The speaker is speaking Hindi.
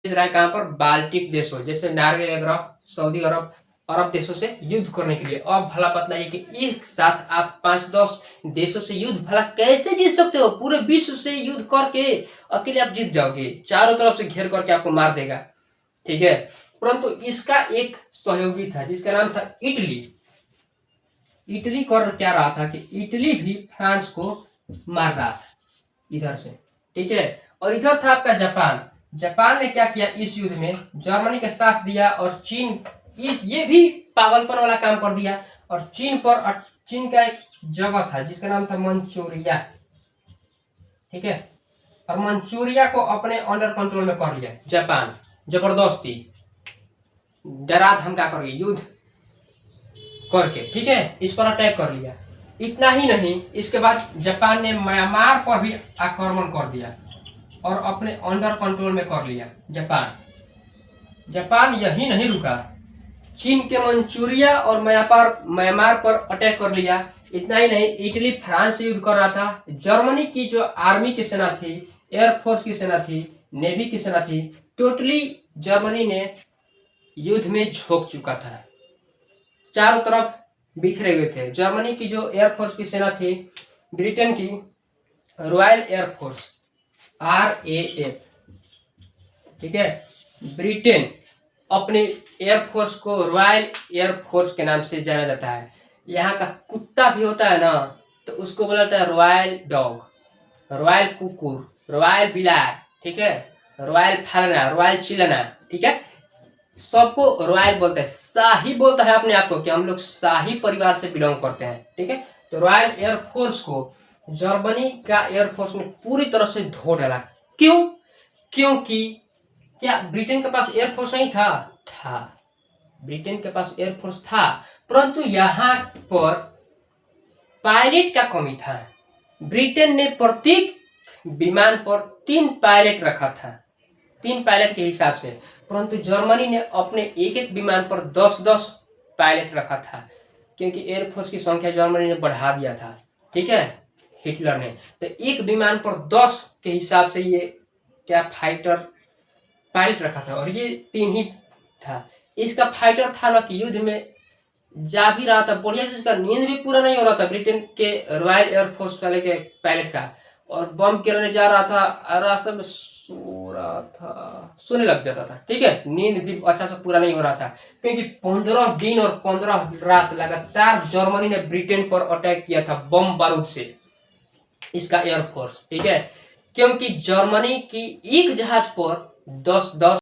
भेज रहा है कहां पर, बाल्टिक देशों जैसे नॉर्वे वगैरह, सऊदी अरब, अरब देशों से युद्ध करने के लिए। अब भला बतलाइए कि एक साथ आप 5-10 देशों से युद्ध भला कैसे जीत सकते हो? पूरे विश्व से युद्ध करके अकेले आप जीत जाओगे, चारों तरफ से घेर करके आपको मार देगा, ठीक है। परंतु इसका एक सहयोगी था जिसका नाम था इटली। इटली कर क्या रहा था कि इटली भी फ्रांस को मार रहा था इधर से, ठीक है। और इधर था आपका जापान। जापान ने क्या किया इस युद्ध में, जर्मनी का साथ दिया और चीन ये भी पागलपन वाला काम कर दिया। और चीन का एक जगह था जिसका नाम था मंचूरिया, ठीक है। और मंचूरिया को अपने अंडर कंट्रोल में कर लिया जापान, जबरदस्ती डरा धमका करके युद्ध करके, ठीक है, इस पर अटैक कर लिया। इतना ही नहीं, इसके बाद जापान ने म्यांमार पर भी आक्रमण कर दिया और अपने अंडर कंट्रोल में कर लिया जापान यही नहीं रुका, चीन के मंचूरिया और म्यांमार पर अटैक कर लिया। इतना ही नहीं, इटली फ्रांस से युद्ध कर रहा था। जर्मनी की जो आर्मी की सेना थी, एयरफोर्स की सेना थी, नेवी की सेना थी, टोटली जर्मनी ने युद्ध में झोंक चुका था, चारों तरफ बिखरे हुए थे। जर्मनी की जो एयरफोर्स की सेना थी, ब्रिटेन की रॉयल एयरफोर्स RAF, ठीक है। ब्रिटेन अपने एयरफोर्स को रॉयल एयरफोर्स के नाम से जाना जाता है। यहाँ का कुत्ता भी होता है ना, तो उसको बोला जाता है रॉयल डॉग, रॉयल कुकुर, रॉयल बिलार, ठीक है, रॉयल फलाना, रॉयल चिलाना, ठीक है। सबको रॉयल बोलते हैं, शाही बोलता है अपने आप को कि हम लोग शाही परिवार से बिलोंग करते हैं, ठीक है। तो रॉयल एयरफोर्स को जर्मनी का एयरफोर्स ने पूरी तरह से धो डाला। क्यों? क्योंकि क्या ब्रिटेन के पास एयरफोर्स नहीं था ब्रिटेन के पास एयरफोर्स था, परंतु यहाँ पर पायलट का कमी था। ब्रिटेन ने प्रत्येक विमान पर 3 पायलट रखा था, 3 पायलट के हिसाब से, परंतु जर्मनी ने अपने एक एक विमान पर 10-10 पायलट रखा था, क्योंकि एयरफोर्स की संख्या जर्मनी ने बढ़ा दिया था, ठीक है, हिटलर ने। तो एक विमान पर 10 के हिसाब से ये क्या फाइटर पायलट रखा था, और ये 3 ही था। इसका फाइटर था ना कि युद्ध में जा भी रहा था बढ़िया से, इसका नींद भी पूरा नहीं हो रहा था ब्रिटेन के रॉयल एयरफोर्स वाले के पायलट का, और बम गिरने जा रहा था, रास्ते में सो रहा था, सोने लग जाता था, ठीक है। नींद भी अच्छा से पूरा नहीं हो रहा था, क्योंकि 15 दिन और 15 रात लगातार जर्मनी ने ब्रिटेन पर अटैक किया था बम बारूद से, इसका एयरफोर्स, ठीक है। क्योंकि जर्मनी की एक जहाज पर 10-10